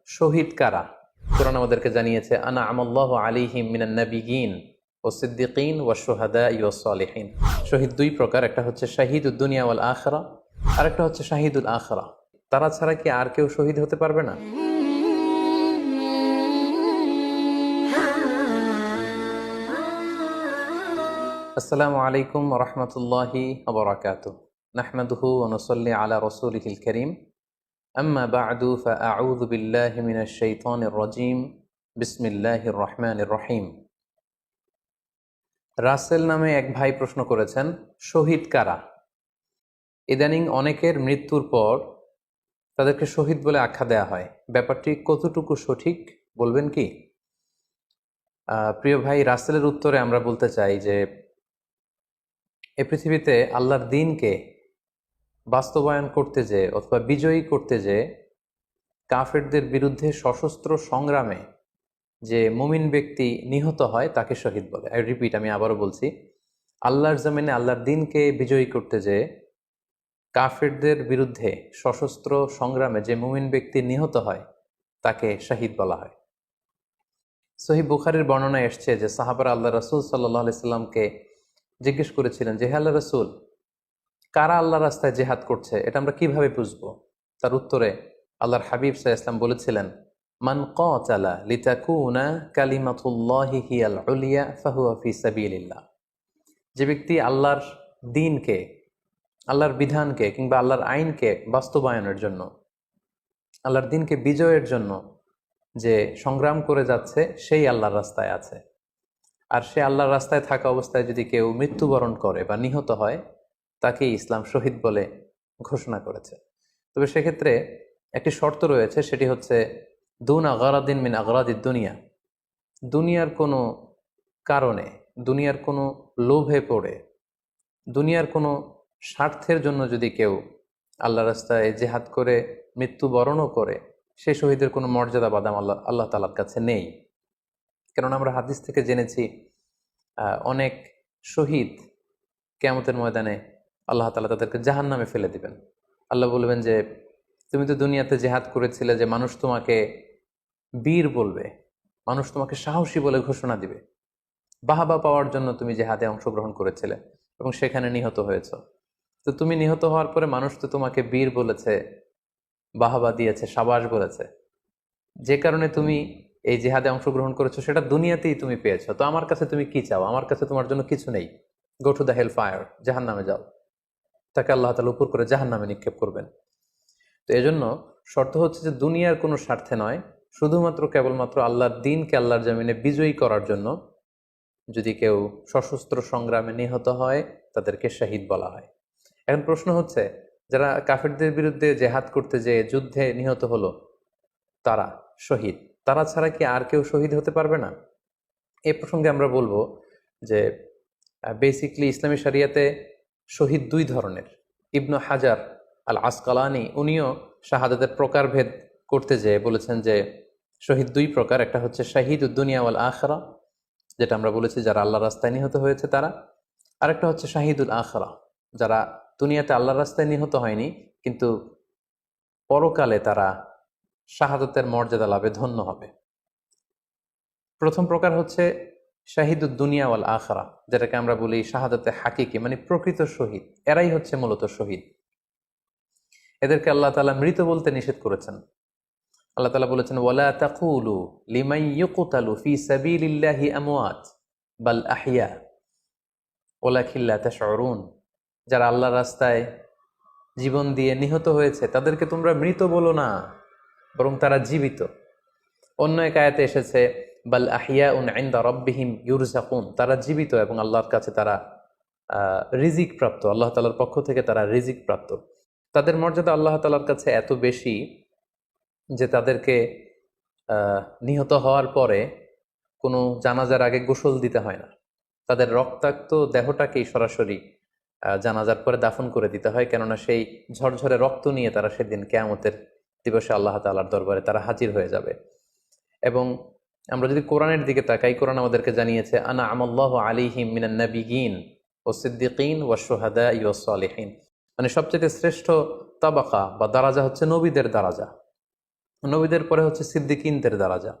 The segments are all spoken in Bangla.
শহীদ কারা? কোরআন আমাদেরকে জানিয়েছে আনা আমাল্লাহু আলাইহিম মিনান নাবিয়িন ও সিদ্দিকিন ওয়া শুহাদা ওয়াস সালিহিন। শহীদ দুই প্রকার, একটা হচ্ছে শাহিদুদ দুনিয়া ওয়াল আখিরা, আর একটা হচ্ছে শাহিদুল আখিরা। তারা ছাড়া কি আর কেউ শহীদ হতে পারবে না? আসসালামু আলাইকুম ওয়া রাহমাতুল্লাহি ওয়া বারাকাতুহু। নাহমাদুহু ওয়া নুসাল্লি আলা রাসূলিহিল কারীম। আম্মা বা'দু ফাআউযু বিল্লাহি মিনাশ শাইতানির রাজীম। বিসমিল্লাহির রহমানির রহিম। রাসেল নামে এক ভাই প্রশ্ন করেছেন, শহীদ কারা? ইদানিং অনেকের মৃত্যুর পর তাদেরকে শহীদ বলে আখ্যা দেয়া হয়। ব্যাপারটি কতটুকু সঠিক বলবেন কি? প্রিয় ভাই, রাসেলের উত্তরে আমরা বলতে চাই যে এ পৃথিবীতে আল্লাহর দ্বীনকে বাস্তবায়ন করতে যে অথবা বিজয়ী করতে যে কাফেরদের বিরুদ্ধে সশস্ত্র সংগ্রামে যে মুমিন ব্যক্তি নিহত হয় তাকে শহীদ বলে। আমি আবারও বলছি, আল্লাহর জমিনে আল্লাহর দ্বীনকে বিজয়ী করতে যে কাফেরদের বিরুদ্ধে সশস্ত্র সংগ্রামে যে মুমিন ব্যক্তি নিহত হয় তাকে শহীদ বলা হয়। সহিহ বুখারীর বর্ণনায় এসছে যে সাহাবারা আল্লাহ রাসূল সাল্লাল্লাহু আলাইহি সাল্লামকে জিজ্ঞেস করেছিলেন যে, হে আল্লাহ রাসূল, কারা আল্লাহ রাস্তায় জেহাদ করছে এটা আমরা কিভাবে বুঝবো? তার উত্তরে আল্লাহর হাবিব সাল্লাল্লাহু আলাইহি ওয়াসাল্লাম বলেছিলেন, মান কাতালা লিতাকুনা কালিমাতুল্লাহি হিয়াল উলিয়া ফাহুয়া ফি সাবিলিল্লাহ। যে ব্যক্তি আল্লাহর দ্বীনকে, আল্লাহর বিধানকে কিংবা আল্লাহর আইনকে বাস্তবায়নের জন্য, আল্লাহর দ্বীনকে বিজয়ের জন্য যে সংগ্রাম করে যাচ্ছে সেই আল্লাহর রাস্তায় আছে। আর সে আল্লাহর রাস্তায় থাকা অবস্থায় যদি কেউ মৃত্যুবরণ করে বা নিহত হয় তাকে ইসলাম শহীদ বলে ঘোষণা করেছে। তবে সেক্ষেত্রে একটি শর্ত রয়েছে, সেটি হচ্ছে দুন আগারাদিন মিন আগারাদিদ দুনিয়া। দুনিয়ার কোনো কারণে, দুনিয়ার কোনো লোভে পড়ে, দুনিয়ার কোনো স্বার্থের জন্য যদি কেউ আল্লাহ রাস্তায় জেহাদ করে মৃত্যুবরণও করে, সেই শহীদের কোনো মর্যাদা বাদাম আল্লাহ তাআলার কাছে নেই। কেননা আমরা হাদিস থেকে জেনেছি অনেক শহীদ কিয়ামতের ময়দানে আল্লাহ তাআলা তাদেরকে জাহান্নামে ফেলে দিবেন। আল্লাহ বলবেন যে তুমি তো দুনিয়াতে জেহাদ করেছিলে, যে মানুষ তোমাকে বীর বলবে, মানুষ তোমাকে সাহসী বলে ঘোষণা দিবে, বাহাবা পাওয়ার জন্য তুমি জেহাদে অংশগ্রহণ করেছিলে এবং সেখানে নিহত হয়েছ। তো তুমি নিহত হওয়ার পরে মানুষ তো তোমাকে বীর বলেছে, বাহাবা দিয়েছে, সাবাস বলেছে, যে কারণে তুমি এই জিহাদে অংশগ্রহণ করেছো সেটা দুনিয়াতেই তুমি পেয়েছো। তো আমার কাছে তুমি কি চাও? আমার কাছে তোমার জন্য কিছু নেই। Go to the hell fire, জাহান নামে যাও। তাকে আল্লাহ তাআলা উপর করে জাহান নামে নিক্ষেপ করবেন। তো এজন্য শর্ত হচ্ছে যে দুনিয়ার কোনো স্বার্থে নয়, শুধুমাত্র কেবলমাত্র আল্লাহর দ্বীনকে আল্লাহর জমিনে বিজয়ী করার জন্য যদি কেউ সশস্ত্র সংগ্রামে নিহত হয় তাদেরকে শহীদ বলা হয়। এখন প্রশ্ন হচ্ছে, যারা কাফেরদের বিরুদ্ধে জেহাদ করতে যেয়ে যুদ্ধে নিহত হলো তারা শহীদ, তারা ছাড়া কি আর কেউ শহীদ হতে পারবে না? এ প্রসঙ্গে আমরা বলবো যে বেসিকলি ইসলামী শরিয়াতে শহীদ দুই ধরনের। ইবনু হাজার আল আসকালানি উনিও শাহাদাতের প্রকারভেদ করতে যেয়ে বলেছেন যে শহীদ দুই প্রকার, একটা হচ্ছে শাহিদুদ দুনিয়া ওয়াল আখিরা, যেটা আমরা বলেছি যারা আল্লাহ রাস্তায় নিহত হয়েছে তারা, আরেকটা হচ্ছে শাহিদুল আখিরা, যারা দুনিয়াতে আল্লাহ রাস্তায় নিহত হয়নি কিন্তু পরকালে তারা শাহাদাতের মর্যাদা লাভে ধন্য হবে। প্রথম প্রকার হচ্ছে শাহিদুদ দুনিয়া ওয়াল আখিরা, যেটাকে আমরা বলি শাহাদাতে হাকিকি, মানে প্রকৃত শহীদ। এরাই হচ্ছে মূলত শহীদ। এদেরকে আল্লাহ তাআলা মৃত বলতে নিষেধ করেছেন। আল্লাহ তাআলা বলেছেন, ওয়ালা তাকুলু লিমান ইউকতালু ফি সাবিলিল্লাহি আমওয়াত বাল আহইয়া ওয়ালাকিন লা তাশউরুন। যারা আল্লাহর রাস্তায় জীবন দিয়ে নিহত হয়েছে তাদেরকে তোমরা মৃত বলো না, বরং তারা জীবিত। অন্য এক আয়াতে এসেছে বাল আহিয়াউন ইনদা রাব্বিহিম ইউরযাকুন, তারা জীবিত এবং আল্লাহর কাছে তারা রিজিক প্রাপ্ত, আল্লাহ তাআলার পক্ষ থেকে তারা রিজিক প্রাপ্ত। তাদের মর্যাদা আল্লাহ তাআলার কাছে এত বেশি যে তাদেরকে নিহত হওয়ার পরে কোনো জানাজার আগে গোসল দিতে হয় না। তাদের রক্তাক্ত দেহটাকেই সরাসরি জানাজার পরে দাফন করে দিতে হয়, কেননা সেই ঝরঝরে রক্ত নিয়ে তারা সেদিন কিয়ামতের দিবসে আল্লাহ তাআলার দরবারে তারা হাজির হয়ে যাবে। এবং আমরা যদি কোরআনের দিকে তাকাই, কোরআন আমাদেরকে জানিয়েছে আনা আমাল্লাহু আলাইহিম মিনান নাবিয়িন ওয়াস সিদ্দিকিন ওয়াস শুহাদা ওয়াস সালিহিন, মানে সবচেয়ে শ্রেষ্ঠ তাবাকা বা দারাজা হচ্ছে নবীদের দারাজা। নবীদের পরে হচ্ছে সিদ্দিকিনদের দরজা,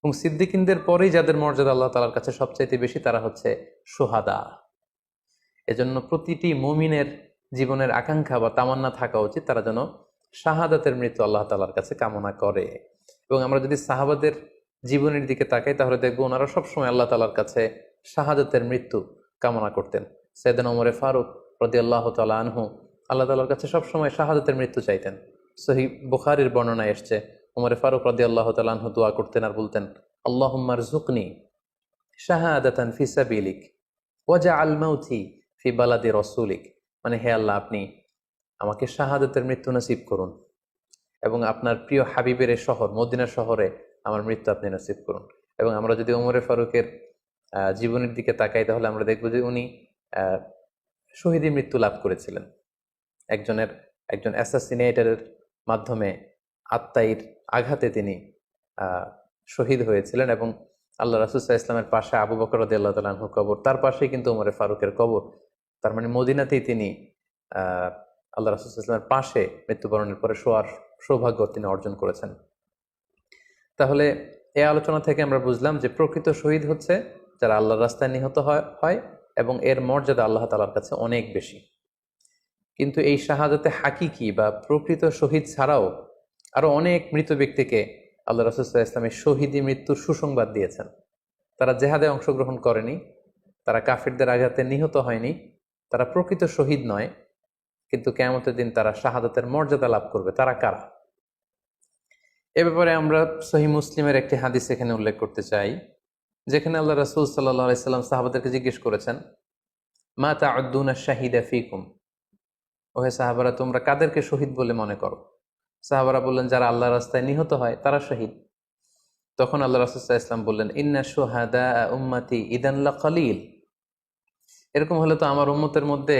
এবং সিদ্দিকিনদের পরেই যাদের মর্যাদা আল্লাহ তাআলার কাছে সবচাইতে বেশি তারা হচ্ছে শুহাদা। এজন্য প্রতিটি মুমিনের জীবনের আকাঙ্ক্ষা বা তামান্না থাকা উচিত তারা যেন শাহাদাতের মৃত্যু আল্লাহ তাআলার কাছে কামনা করে। এবং আমরা যদি সাহাবাদের জীবনের দিকে তাকাই তাহলে দেখবো ওনারা সবসময় আল্লাহ তাআলার কাছে শাহাদাতের মৃত্যু কামনা করতেন। সাইয়েদনা ওমর ফারুক রাদিয়াল্লাহু তাআলা আনহু আল্লাহ তাআলার কাছে সবসময় শাহাদাতের মৃত্যু চাইতেন। সহিহ বুখারীর বর্ণনায় এসছে ওমর ফারুক রাদিয়াল্লাহু তাআলা আনহু দোয়া করতেন আর বলতেন, আল্লাহুম্মা রযুকনি শাহাদাতান ফি সাবিলিক ওয়াজআল মাউতি ফি বালাদি রাসূলিক, মানে হে আল্লাহ আপনি আমাকে শাহাদাতের মৃত্যু নসিব করুন এবং আপনার প্রিয় হাবিবের এই শহর মদিনা শহরে আমার মৃত্যু আপনি নসিব করুন। এবং আমরা যদি ওমর ফারুকের জীবনের দিকে তাকাই তাহলে আমরা দেখব যে উনি শহীদী মৃত্যু লাভ করেছিলেন। একজন অ্যাসাসিনেটরের মাধ্যমে আত্মাইর আঘাতে তিনি শহীদ হয়েছিলেন। এবং আল্লাহ রাসূল সাল্লাল্লাহু আলাইহি ওয়াসাল্লামের পাশে আবু বকর রাদিয়াল্লাহু তাআলা আনহু কবর, তার পাশেই কিন্তু ওমর ফারুকের কবর। তার মানে মদিনাতেই তিনি আল্লাহ রাসূল সাল্লাল্লাহু আলাইহি ওয়াসাল্লামের পাশে মৃত্যুবরণের পরে শোয়ার সৌভাগ্য তিনি অর্জন করেছেন। তাহলে এই আলোচনা থেকে আমরা বুঝলাম যে প্রকৃত শহীদ হচ্ছে যারা আল্লাহর রাস্তায় নিহত হয় এবং এর মর্যাদা আল্লাহ তাআলার কাছে অনেক বেশি। কিন্তু এই শাহাদাতে হাকিকি বা প্রকৃত শহীদ ছাড়াও আরো অনেক মৃত ব্যক্তিকে আল্লাহ রাসূল সাল্লাল্লাহু আলাইহি ওয়াসাল্লাম শহীদি মৃত্যুর সুসংবাদ দিয়েছেন। তারা জেহাদে অংশগ্রহণ করেনি, তারা কাফিরদের আঘাতে নিহত হয়নি, তারা প্রকৃত শহীদ নয়, কিন্তু কিয়ামতের দিন তারা শাহাদাতের মর্যাদা লাভ করবে। তারা কারা? এ ব্যাপারে আমরা সহিহ মুসলিমের একটি হাদিস এখানে উল্লেখ করতে চাই, যেখানে আল্লাহ রাসূল সাল্লাল্লাহু আলাইহি ওয়াসাল্লাম সাহাবাদেরকে জিজ্ঞেস করেছেন, মা তা'উদ্দুনা শাহিদা ফীকুম, ওহে সাহাবারা তোমরা কাদেরকে শহীদ বলে মনে করো? সাহাবারা বললেন যারা আল্লাহর রাস্তায় নিহত হয় তারা শহীদ। তখন আল্লাহ রাসূল সাল্লাল্লাহু আলাইহি ওয়াসাল্লাম বললেন, ইন্না শুহাদা উম্মতি ইদান লাকালিল, এরকম হলে তো আমার উম্মতের মধ্যে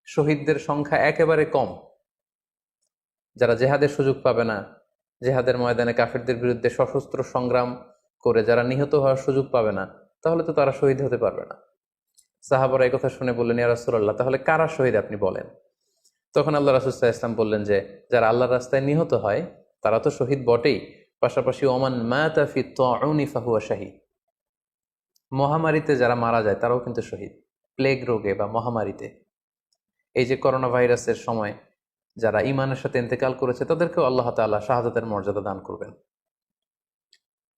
শহীদদের সংখ্যা একেবারে কম। যারা জেহাদের সুযোগ পাবে না, জেহাদের ময়দানে কাফিরদের বিরুদ্ধে সশস্ত্র সংগ্রাম করে যারা নিহত হওয়ার সুযোগ পাবে না, তাহলে তো তারা শহীদ হতে পারবে না। সাহাবারা এই কথা শুনে বললেন, ইয়া রাসূলুল্লাহ তাহলে কারা শহীদ আপনি বলেন। তখন আল্লাহ রাসূল সাল্লাল্লাহু আলাইহি ওয়াসাল্লাম বললেন যে যারা আল্লাহর রাস্তায় নিহত হয় তারা তো শহীদ বটেই, পাশাপাশি ওমান মাতা ফি তাউনি ফাহুয়া শাহীদ, মহামারীতে যারা মারা যায় তারাও কিন্তু শহীদ। প্লেগ রোগে বা মহামারীতে, এই যে করোনা ভাইরাসের সময় যারা ঈমানের সাথে ইন্তেকাল করেছে তাদেরকেও আল্লাহ তাআলা শাহাদাতের মর্যাদা দান করবেন।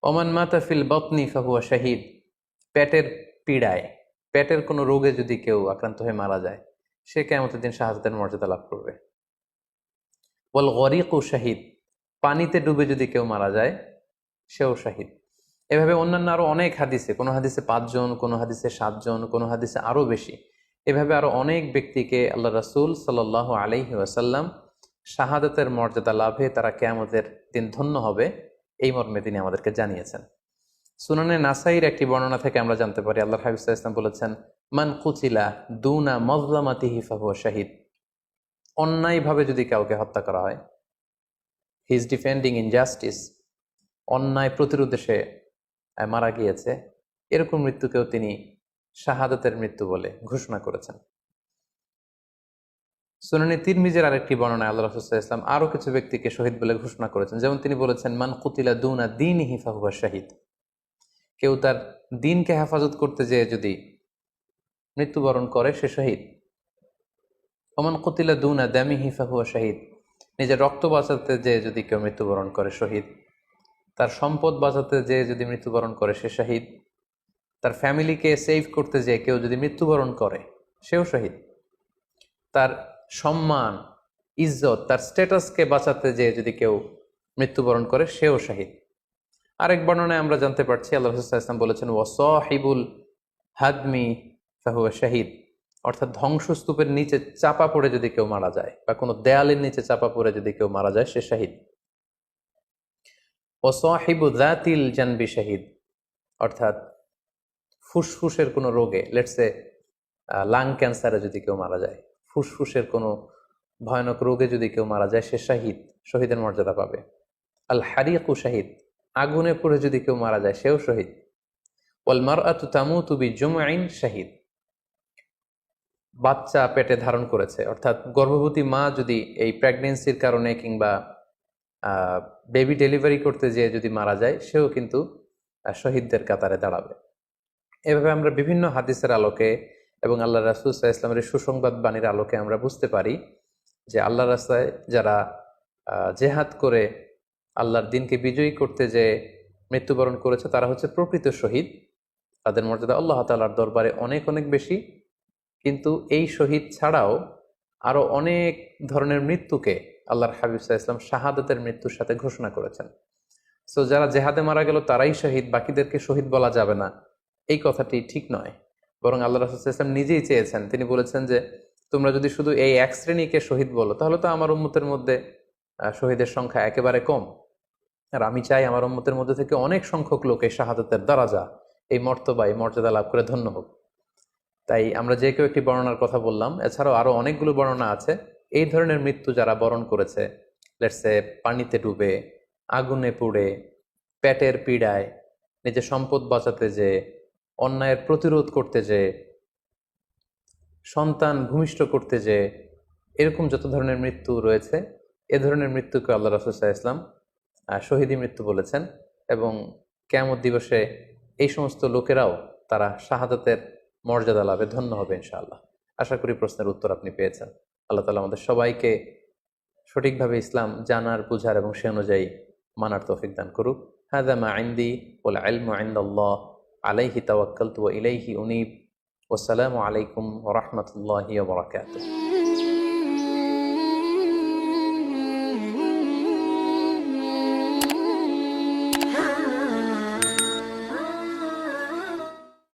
ওমান মাতা ফিল বাতনি ফাহুয়া শাহীদ, পেটের পীড়ায়, পেটের কোনো রোগে যদি কেউ আক্রান্ত হয়ে মারা যায় সে কিয়ামতের দিন শাহাদাতের মর্যাদা লাভ করবে। ওয়াল গরিকু শাহীদ, পানিতে ডুবে যদি কেউ মারা যায় সেও শাহীদ। এভাবে অন্যান্য আরো অনেক হাদিসে, কোনো হাদিসে 5 জন, কোনো হাদিসে 7 জন, কোনো হাদিসে আরো বেশি, এভাবে আরো অনেক ব্যক্তিকে আল্লাহ রাসূল সাল্লাল্লাহু আলাইহি ওয়াসাল্লাম শাহাদাতের মর্যাদা লাভে তারা কিয়ামতের দিন ধন্য হবে এই মর্মে তিনি আমাদেরকে জানিয়েছেন। সুনানে নাসাইর একটি বর্ণনা থেকে আমরা জানতে পারি আল্লাহর হাবিব সাল্লাল্লাহু আলাইহি ওয়াসাল্লাম বলেছেন, মান কুতিলা দুনা মাজলামাতিহি ফাহুয়া শাহীদ, অন্যায়ভাবে যদি কাউকে হত্যা করা হয়, হি ইজ ডিফেন্ডিং ইনজাস্টিস, অন্যায় প্রতিরোধে সে মারা গিয়েছে, এরকম মৃত্যুকেও তিনি শাহাদাতের মৃত্যু বলে ঘোষণা করেছেন। সুনানে তিরমিজির আরেকটি বর্ণনায় আল্লাহ রাসূল সাল্লাল্লাহু আলাইহি ওয়াসাল্লাম আরো কিছু ব্যক্তিকে শহীদ বলে ঘোষণা করেছেন। যেমন তিনি বলেছেন, মান কুতিলা দুনা দীনিহি ফাহুয়া শাহীদ, কেউ তার দ্বীনকে হেফাজত করতে যেয়ে যদি মৃত্যুবরণ করে সে শহীদ। ওমান কুতিলা দুনা দামিহি ফাহুয়া শাহীদ, নিজের রক্ত বাঁচাতে যেয়ে যদি কেউ মৃত্যুবরণ করে শহীদ। তার সম্পদ বাঁচাতে যেয়ে যদি মৃত্যুবরণ করে সে শহীদ। তার ফ্যামিলিকে সেভ করতে যেয়ে কেউ যদি মৃত্যুবরণ করে সেও শহীদ। তার সম্মান, ইজ্জত, তার স্ট্যাটাসকে বাঁচাতে যেয়ে যদি কেউ মৃত্যুবরণ করে সেও শহীদ। আরেক বর্ণনায় আমরা জানতে পারছি আল্লাহ রাসূল সাল্লাল্লাহু আলাইহি ওয়াসাল্লাম বলেছেন, ওয়াসাহিবুল হাদমি ফাহুয়া শাহীদ, অর্থাৎ ধ্বংসস্তূপের নিচে চাপা পড়ে যদি কেউ মারা যায় বা কোনো দেয়ালের নিচে চাপা পড়ে যদি কেউ মারা যায় সে শহীদ। ওয়াসাহিবু যাতিল জানবি শাহীদ, অর্থাৎ ফুসফুসের কোনো রোগে, লেটসে লাং ক্যান্সারে যদি কেউ মারা যায়, ফুসফুসের কোনো ভয়ানক রোগে যদি কেউ মারা যায় সে শাহীদ, শহীদের মর্যাদা পাবে। আল হারিকু শাহীদ, আগুনে পুড়ে যদি কেউ মারা যায় সেও শহীদ। ওয়াল মারআতু তামুতু বিজুমইন শাহীদ, বাচ্চা পেটে ধারণ করেছে, অর্থাৎ গর্ভবতী মা যদি এই প্রেগন্যান্সির কারণে কিংবা বেবি ডেলিভারি করতে যেয়ে যদি মারা যায় সেও কিন্তু শহীদদের কাতারে দাঁড়াবে। এভাবে আমরা বিভিন্ন হাদিসের আলোকে এবং আল্লাহ রাসূল সাল্লাল্লাহু আলাইহি ওয়াসাল্লামের সুসংবাদ বাণীর আলোকে আমরা বুঝতে পারি যে আল্লাহর রাস্তায় যারা জেহাদ করে আল্লাহর দিনকে বিজয়ী করতে যে মৃত্যুবরণ করেছে তারা হচ্ছে প্রকৃত শহীদ। তাদের মর্যাদা আল্লাহ তাআলার দরবারে অনেক অনেক বেশি। কিন্তু এই শহীদ ছাড়াও আরো অনেক ধরনের মৃত্যুকে আল্লাহর হাবিব সাল্লাল্লাহু আলাইহি ওয়াসাল্লাম শাহাদাতের মৃত্যুর সাথে ঘোষণা করেছেন। সো যারা জেহাদে মারা গেল তারাই শহীদ, বাকিদেরকে শহীদ বলা যাবে না, এই কথাটি ঠিক নয়। বরং আল্লাহ রাসূল সাল্লাল্লাহু আলাইহি ওয়াসাল্লাম নিজেই চেয়েছেন, তিনি বলেছেন যে তোমরা যদি শুধু এই এক শ্রেণীকে শহীদ বলো তাহলে তো আমার উম্মতের মধ্যে শহীদের সংখ্যা একেবারে কম। আর আমি চাই আমার উম্মতের মধ্যে থেকে অনেক সংখ্যক লোক এই শাহাদাতের দারাজা, এই মর্তবা, এই মর্যাদা লাভ করে ধন্য হোক। তাই আমরা যে কেউ একটি বর্ণনার কথা বললাম, এছাড়াও আরো অনেকগুলো বর্ণনা আছে। এই ধরনের মৃত্যু যারা বরণ করেছে, লেটসে পানিতে ডুবে, আগুনে পুড়ে, পেটের পীড়ায়, নিজের সম্পদ বাঁচাতে যে, অন্যায়ের প্রতিরোধ করতে যে, সন্তান ভূমিষ্ঠ করতে যে, এরকম যত ধরনের মৃত্যু রয়েছে এ ধরনের মৃত্যুকে আল্লাহ রাসূল সাল্লাল্লাহু আলাইহি ওয়াসাল্লাম শহীদী মৃত্যু বলেছেন। এবং কিয়ামত দিবসে এই সমস্ত লোকেরাও তারা শাহাদাতের মর্যাদা লাভে ধন্য হবে ইনশাআল্লাহ। আশা করি প্রশ্নের উত্তর আপনি পেয়েছেন। আল্লাহ তাআলা আমাদের সবাইকে সঠিকভাবে ইসলাম জানার, বুঝার এবং সে অনুযায়ী মানার তৌফিক দান করুক। হাযা মা ইনদি ওয়াল ইলমু ইনদাল্লাহ আলাইহি তাওয়াক্কালতু ওয়া ইলাইহি উনীব। ওয়াসসালামু আলাইকুম ওয়া রাহমাতুল্লাহি ওয়া বারাকাতুহু।